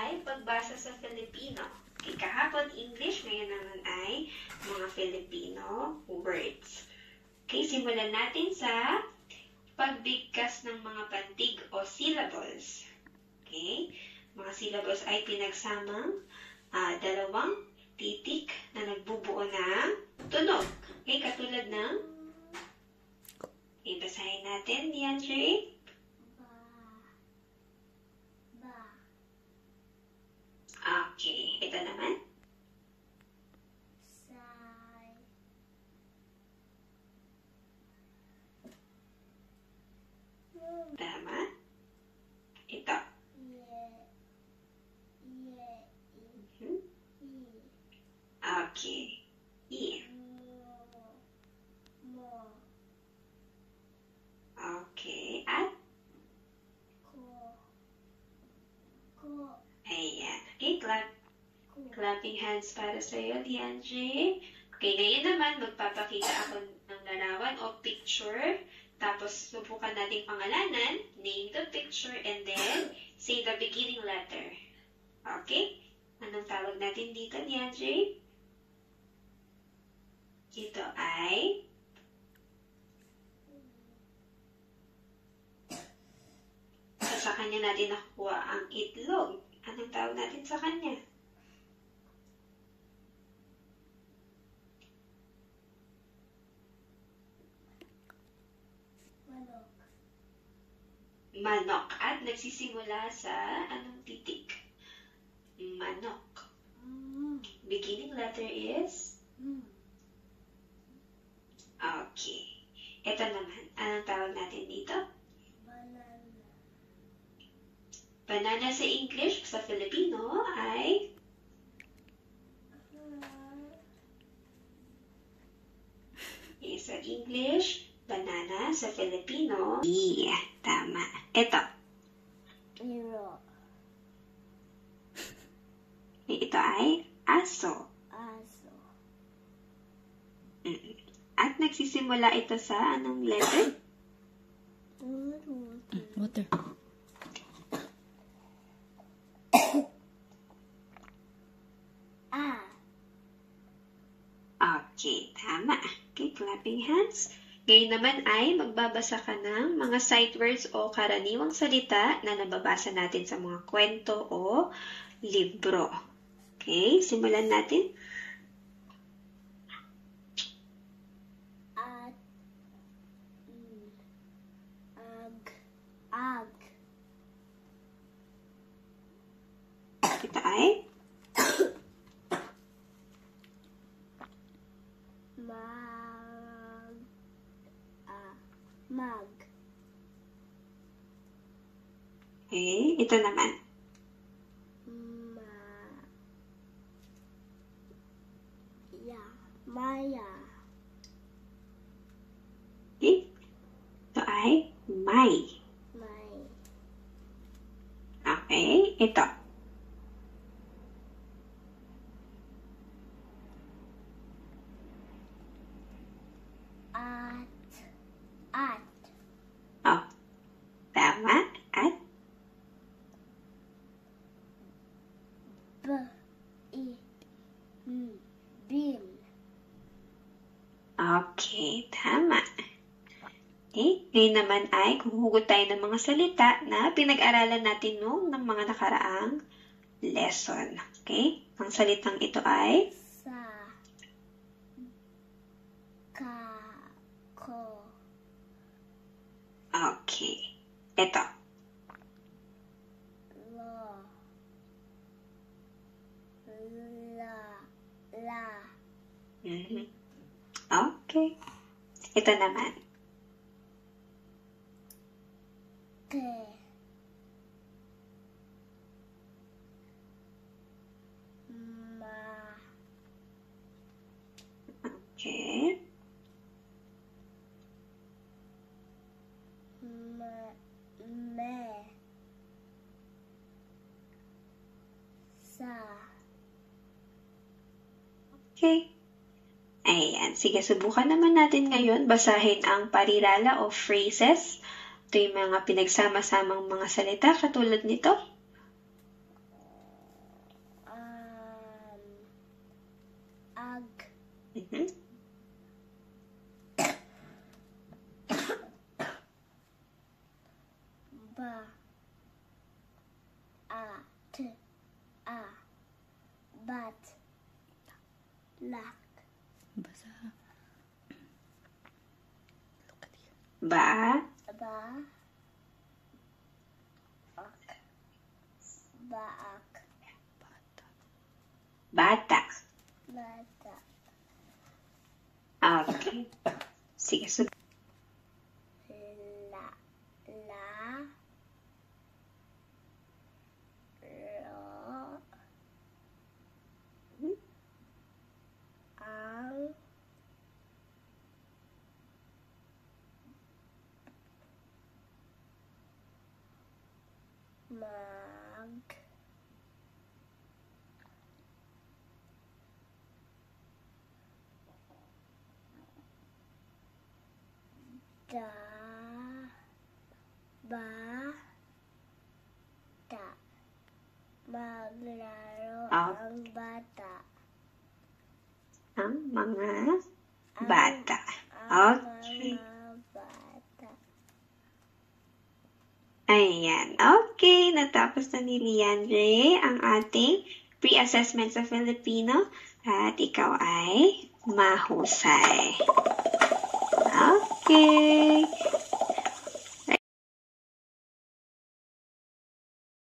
ay pagbasa sa Filipino. Okay, kahapon English, ngayon naman ay mga Filipino words. Okay, simulan natin sa pagbigkas ng mga pantig o syllables. Okay, mga syllables ay pinagsamang dalawang titik na nagbubuo ng tunog. Okay, katulad ng basahin natin, DeAndre. Okay, ito naman. Tama. Ito. Okay. Okay. At? Ayan. Okay, clapping hands para sa'yo, DeAndre. Okay, ngayon naman, magpapakita ako ng larawan o picture. Tapos, subukan natin pangalanan, name the picture, and then, say the beginning letter. Okay? Anong tawag natin dito, DeAndre? Ito ay sa kanya natin nakuha ang itlog. Anong tawag natin sa kanya? Manok. At nagsisimula sa anong titik? Manok. Beginning letter is? Okay. Ito naman. Anong tawag natin dito? Banana sa English, sa Filipino ay? Sa English, banana. Sa Filipino, tama. Ito. Ito ay aso. At nagsisimula ito sa anong letter? Water. Okay, tama. Okay, clapping hands. Ngayon naman ay magbabasa ka ng mga sight words o karaniwang salita na nababasa natin sa mga kwento o libro. Okay, simulan natin. Ito ay? Mag. Okay, ito naman. Maya. Okay, ito ay may. Okay, ito. At. Oh, tama. At? Bin. Okay, tama. Okay, ngayon naman ay huhugot tayo ng mga salita na pinag-aralan natin noong ng mga nakaraang lesson. Okay? Ang salitang ito ay? Okay. Ito. Okay. Ito naman. Okay. Okay. Ayan. Sige, subukan naman natin ngayon basahin ang parirala o phrases. Ito yung mga pinagsama-samang mga salita katulad nito. Bat. Lak. Basa. Look at you. Ba. Ba. Baak. Bata. Bata. Bata. Okay. Sige, sunod. La. Ro. Ang. Mag. Da. Ba. Ta. Maglaro ang bata. Ang mga bata. Ang Okay. mga bata. Ayan. Okay. Natapos na ni Leandre ang ating pre-assessment sa Filipino. At ikaw ay mahusay. Okay.